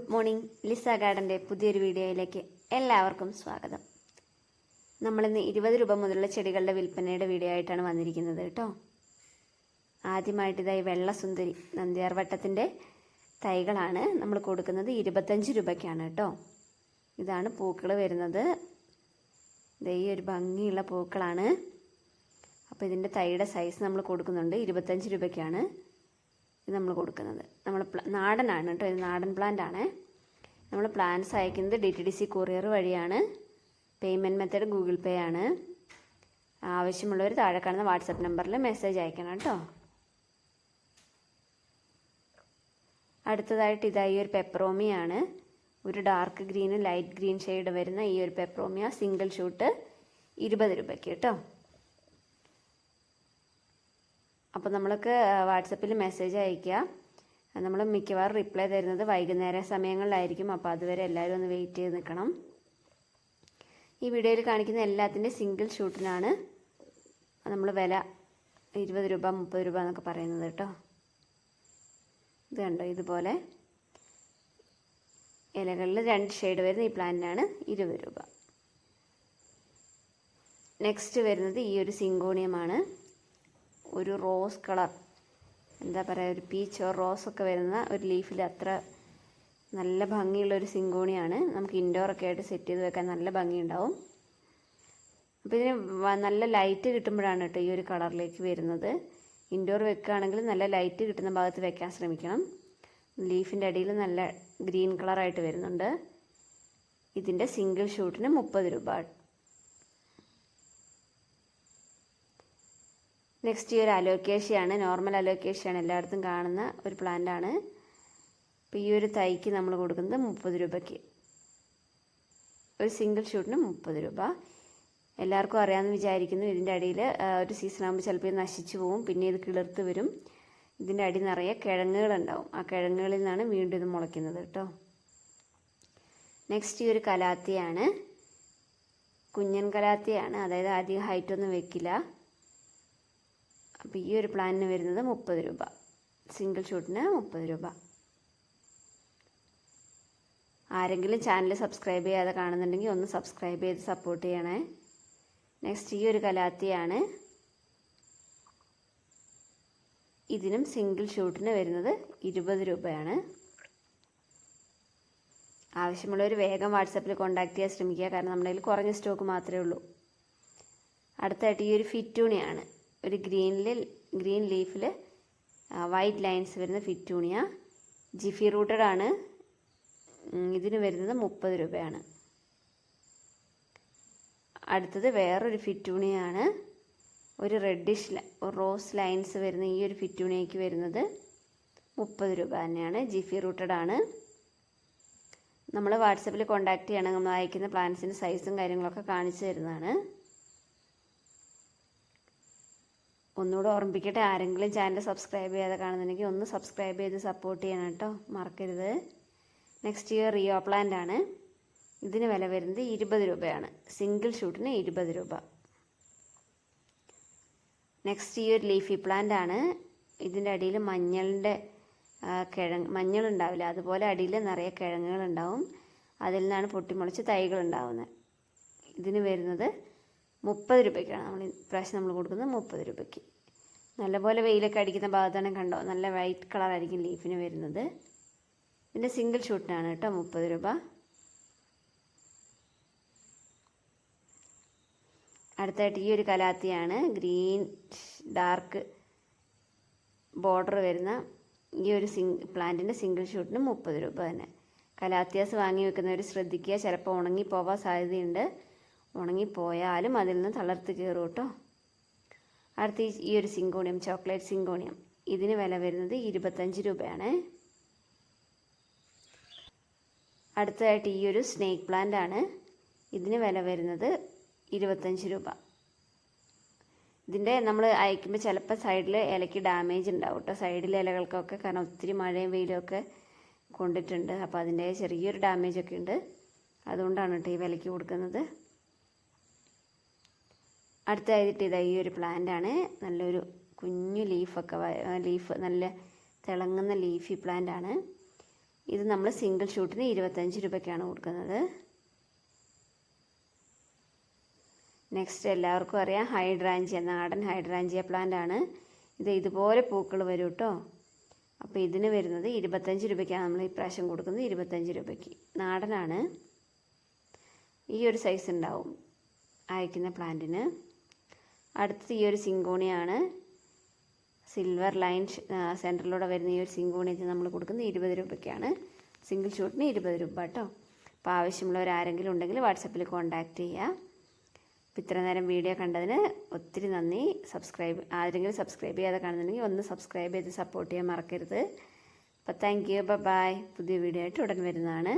Good morning. Lisa ഗാർഡൻ്റെ പുതിയൊരു വീഡിയോയിലേക്ക് എല്ലാവർക്കും സ്വാഗതം. നമ്മളിന്ന് 20 രൂപ മുതലുള്ള ചെടികളുടെ വിൽപ്പനയുടെ വീഡിയോ ആയിട്ടാണ് വന്നിരിക്കുന്നത് കേട്ടോ. ആദ്യമായിട്ട് ഇതായി വെള്ളസുന്ദരി നന്ദ്യാർവട്ടത്തിൻ്റെ തൈകളാണ് നമ്മൾ കൊടുക്കുന്നത്. 25 രൂപയ്ക്കാണ് കേട്ടോ. ഇതാണ് പൂക്കൾ വരുന്നത്. ഈ ഒരു ഭംഗിയുള്ള പൂക്കളാണ്. അപ്പോൾ ഇതിൻ്റെ തൈയുടെ സൈസ് നമ്മൾ കൊടുക്കുന്നുണ്ട്. 25 രൂപയ്ക്കാണ് ഇത് നമ്മൾ കൊടുക്കുന്നത്. നമ്മൾ നാടനാണ് കേട്ടോ. ഇത് നാടൻ പ്ലാന്റ് ആണ്. നമ്മൾ പ്ലാന്റ്സ് അയക്കുന്നത് DTDC കൊറിയർ വഴിയാണ്. പേയ്മെൻറ്റ് മെത്തേഡ് ഗൂഗിൾ പേ ആണ്. ആവശ്യമുള്ളവർ താഴെ കാണുന്ന വാട്സപ്പ് നമ്പറിൽ മെസ്സേജ് അയക്കണം കേട്ടോ. അടുത്തതായിട്ട് ഇതായി ഒരു പെപ്പറോമിയാണ്. ഒരു ഡാർക്ക് ഗ്രീനും ലൈറ്റ് ഗ്രീൻ ഷെയ്ഡ് വരുന്ന ഈ ഒരു പെപ്പറോമിയ സിംഗിൾ ഷൂട്ട് 20 രൂപയ്ക്ക് കേട്ടോ. അപ്പോൾ നമ്മൾക്ക് വാട്സപ്പിൽ മെസ്സേജ് അയയ്ക്കുക. നമ്മൾ മിക്കവാറും റിപ്ലൈ തരുന്നത് വൈകുന്നേര സമയങ്ങളിലായിരിക്കും. അപ്പോൾ അതുവരെ എല്ലാവരും ഒന്ന് വെയിറ്റ് ചെയ്ത് നിൽക്കണം. ഈ വീഡിയോയിൽ കാണിക്കുന്ന എല്ലാത്തിൻ്റെ സിംഗിൾ ഷൂട്ടിനാണ് നമ്മൾ വില 20 രൂപ 30 രൂപ എന്നൊക്കെ പറയുന്നത് കേട്ടോ. ഇത് കണ്ടോ, ഇതുപോലെ ഇലകളിൽ 2 ഷെയ്ഡ് വരുന്ന ഈ പ്ലാന്റിനാണ് 20 രൂപ. നെക്സ്റ്റ് വരുന്നത് ഈ ഒരു സിങ്കോണിയമാണ്. ഒരു റോസ് കളർ, എന്താ പറയുക, ഒരു പീച്ച് ഓർ റോസ് ഒക്കെ വരുന്ന ഒരു ലീഫിൽ അത്ര നല്ല ഭംഗിയുള്ളൊരു സിങ്കോണിയാണ്. നമുക്ക് ഇൻഡോറൊക്കെ ആയിട്ട് സെറ്റ് ചെയ്ത് വെക്കാൻ നല്ല ഭംഗിയുണ്ടാവും. അപ്പോൾ ഇതിന് നല്ല ലൈറ്റ് കിട്ടുമ്പോഴാണ് കേട്ടോ ഈ ഒരു കളറിലേക്ക് വരുന്നത്. ഇൻഡോർ വെക്കുകയാണെങ്കിൽ നല്ല ലൈറ്റ് കിട്ടുന്ന ഭാഗത്ത് വെക്കാൻ ശ്രമിക്കണം. ലീഫിൻ്റെ അടിയിൽ നല്ല ഗ്രീൻ കളറായിട്ട് വരുന്നുണ്ട്. ഇതിൻ്റെ സിംഗിൾ ഷൂട്ടിന് 30 രൂപ. നെക്സ്റ്റ് ഈ ഒരു അലോക്കേഷ്യയാണ്. നോർമൽ അലോക്കേഷ്യയാണ്, എല്ലായിടത്തും കാണുന്ന ഒരു പ്ലാന്റാണ്. അപ്പോൾ ഈ ഒരു തൈക്ക് നമ്മൾ കൊടുക്കുന്നത് 30 രൂപയ്ക്ക്. ഒരു സിംഗിൾ ഷൂട്ടിന് 30 രൂപ. എല്ലാവർക്കും അറിയാമെന്ന് വിചാരിക്കുന്നു. ഇതിൻ്റെ അടിയിൽ ഒരു സീസൺ ആകുമ്പോൾ ചിലപ്പോൾ ഇത് നശിച്ചു പോവും, പിന്നെ ഇത് കിളിർത്ത് വരും. ഇതിൻ്റെ അടി നിറയെ കിഴങ്ങുകളുണ്ടാവും. ആ കിഴങ്ങുകളിൽ നിന്നാണ് വീണ്ടും ഇത് മുളയ്ക്കുന്നത് കേട്ടോ. നെക്സ്റ്റ് ഈ ഒരു കലാത്തിയാണ്. കുഞ്ഞൻ കലാത്തിയാണ്, അതായത് അധികം ഹൈറ്റൊന്നും വെക്കില്ല. അപ്പോൾ ഈ ഒരു പ്ലാന്റിന് വരുന്നത് 30 രൂപ. സിംഗിൾ ഷൂട്ടിന് 30 രൂപ. ആരെങ്കിലും ചാനൽ സബ്സ്ക്രൈബ് ചെയ്യാതെ കാണുന്നുണ്ടെങ്കിൽ ഒന്ന് സബ്സ്ക്രൈബ് ചെയ്ത് സപ്പോർട്ട് ചെയ്യണേ. നെക്സ്റ്റ് ഈ ഒരു കലാത്തിയാണ്. ഇതിനും സിംഗിൾ ഷൂട്ടിന് വരുന്നത് 20 രൂപയാണ്. ആവശ്യമുള്ളവർ വേഗം വാട്സപ്പിൽ കോൺടാക്ട് ചെയ്യാൻ ശ്രമിക്കുക, കാരണം നമ്മുടെ കയ്യിൽ കുറഞ്ഞ സ്റ്റോക്ക് മാത്രമേ ഉള്ളൂ. അടുത്തായിട്ട് ഈ ഒരു ഫിറ്റൂണിയാണ്. ഒരു ഗ്രീൻ ലീഫിൽ വൈറ്റ് ലൈൻസ് വരുന്ന ഫിറ്റൂണിയ. ജിഫി റൂട്ടഡ് ആണ്. ഇതിന് വരുന്നത് 30 രൂപയാണ്. അടുത്തത് വേറൊരു ഫിറ്റൂണിയാണ്. ഒരു റോസ് ലൈൻസ് വരുന്ന ഈ ഒരു ഫിറ്റൂണിയയ്ക്ക് വരുന്നത് 30 രൂപ തന്നെയാണ്. ജിഫി റൂട്ടഡ് ആണ്. നമ്മൾ വാട്സപ്പിൽ കോൺടാക്ട് ചെയ്യണം. നമ്മൾ അയക്കുന്ന പ്ലാന്റ്സിൻ്റെ സൈസും കാര്യങ്ങളൊക്കെ കാണിച്ചു തരുന്നതാണ്. ഒന്നുകൂടെ ഓർമ്മിപ്പിക്കട്ടെ, ആരെങ്കിലും ചാനൽ സബ്സ്ക്രൈബ് ചെയ്യാതെ കാണുന്നുണ്ടെങ്കിൽ ഒന്ന് സബ്സ്ക്രൈബ് ചെയ്ത് സപ്പോർട്ട് ചെയ്യണം കേട്ടോ, മറക്കരുത്. നെക്സ്റ്റ് ഇയർ റിയോ പ്ലാന്റ് ആണ്. ഇതിന് വില വരുന്നത് 20 രൂപയാണ്. സിംഗിൾ ഷൂട്ടിന് 20 രൂപ. നെക്സ്റ്റ് ഈ ഒരു ലീഫി പ്ലാന്റ് ആണ്. ഇതിൻ്റെ അടിയിൽ മഞ്ഞളുണ്ടാവില്ല, അതുപോലെ അടിയിൽ നിറയെ കിഴങ്ങുകളുണ്ടാവും. അതിൽ നിന്നാണ് പൊട്ടിമുളച്ച് തൈകൾ ഉണ്ടാവുന്നത്. ഇതിന് വരുന്നത് 30 രൂപയ്ക്കാണ്. ഇപ്രാവശ്യം നമ്മൾ കൊടുക്കുന്നത് 30 രൂപയ്ക്ക്. നല്ലപോലെ വെയിലൊക്കെ അടിക്കുന്ന ഭാഗത്താണ് കണ്ടോ, നല്ല വൈറ്റ് കളറായിരിക്കും ലീഫിന് വരുന്നത്. ഇതിൻ്റെ സിംഗിൾ ഷൂട്ടിനാണ് കേട്ടോ 30 രൂപ. അടുത്തായിട്ട് ഈ ഒരു കലാത്തിയാണ്. ഗ്രീൻ ഡാർക്ക് ബോർഡർ വരുന്ന ഈ ഒരു പ്ലാന്റിൻ്റെ സിംഗിൾ ഷൂട്ടിന് 30 രൂപ തന്നെ. കലാത്തിയാസ് വാങ്ങി വെക്കുന്നവർ ശ്രദ്ധിക്കുക, ചിലപ്പോൾ ഉണങ്ങിപ്പോവാൻ സാധ്യതയുണ്ട്. ഉണങ്ങിപ്പോയാലും അതിൽ നിന്ന് തളർത്ത് കയറും കേട്ടോ. അടുത്ത ഈ ഒരു സിങ്കോണിയം, ചോക്ലേറ്റ് സിങ്കോണിയം, ഇതിന് വില വരുന്നത് 25 രൂപയാണ്. അടുത്തതായിട്ട് ഈ ഒരു സ്നേക്ക് പ്ലാന്റ് ആണ്. ഇതിന് വില വരുന്നത് 25 രൂപ. ഇതിൻ്റെ നമ്മൾ അയക്കുമ്പോൾ ചിലപ്പോൾ സൈഡിൽ ഇലയ്ക്ക് ഡാമേജ് ഉണ്ടാവും കേട്ടോ, സൈഡിലെ ഇലകൾക്കൊക്കെ, കാരണം ഒത്തിരി മഴയും വെയിലും ഒക്കെ കൊണ്ടിട്ടുണ്ട്. അപ്പോൾ അതിൻ്റെ ചെറിയൊരു ഡാമേജൊക്കെ ഉണ്ട്. അതുകൊണ്ടാണ് കേട്ടോ ഈ വിലയ്ക്ക് കൊടുക്കുന്നത്. അടുത്തതായിട്ട് ഇതാ ഈ ഒരു പ്ലാന്റ് ആണ്. നല്ലൊരു കുഞ്ഞു ലീഫ് നല്ല തിളങ്ങുന്ന ലീഫി പ്ലാന്റ് ആണ്. ഇത് നമ്മൾ സിംഗിൾ ഷൂട്ടിന് 25 രൂപയ്ക്കാണ് കൊടുക്കുന്നത്. നെക്സ്റ്റ് എല്ലാവർക്കും അറിയാം ഹൈഡ്രാഞ്ചിയ, നാടൻ ഹൈഡ്രാഞ്ചിയ പ്ലാന്റ് ആണ്. ഇത് ഇതുപോലെ പൂക്കൾ വരും കേട്ടോ. അപ്പോൾ ഇതിന് വരുന്നത് 25 രൂപയ്ക്കാണ് നമ്മൾ ഈ പ്രാവശ്യം കൊടുക്കുന്നത്. 25 രൂപയ്ക്ക് നാടനാണ്. ഈ ഒരു സൈസ് ഉണ്ടാവും അയക്കുന്ന പ്ലാന്റിന്. അടുത്തത് ഈ ഒരു സിങ്കോണിയാണ്. സിൽവർ ലൈൻ സെൻറ്ററിലൂടെ വരുന്ന ഈ ഒരു സിങ്കോണിയത്തിന് നമ്മൾ കൊടുക്കുന്നത് 20 രൂപയ്ക്കാണ്. സിംഗിൾ ഷൂട്ടിന് 20 രൂപ കേട്ടോ. അപ്പോൾ ആവശ്യമുള്ളവർ ആരെങ്കിലും ഉണ്ടെങ്കിൽ വാട്സപ്പിൽ കോൺടാക്റ്റ് ചെയ്യുക. അപ്പോൾ ഇത്ര നേരം വീഡിയോ കണ്ടതിന് ഒത്തിരി നന്ദി. ആരെങ്കിലും സബ്സ്ക്രൈബ് ചെയ്യാതെ കാണുന്നുണ്ടെങ്കിൽ ഒന്ന് സബ്സ്ക്രൈബ് ചെയ്ത് സപ്പോർട്ട് ചെയ്യാൻ മറക്കരുത്. അപ്പോൾ താങ്ക് യു, ബൈ. പുതിയ വീഡിയോ ആയിട്ട് ഉടൻ വരുന്നതാണ്.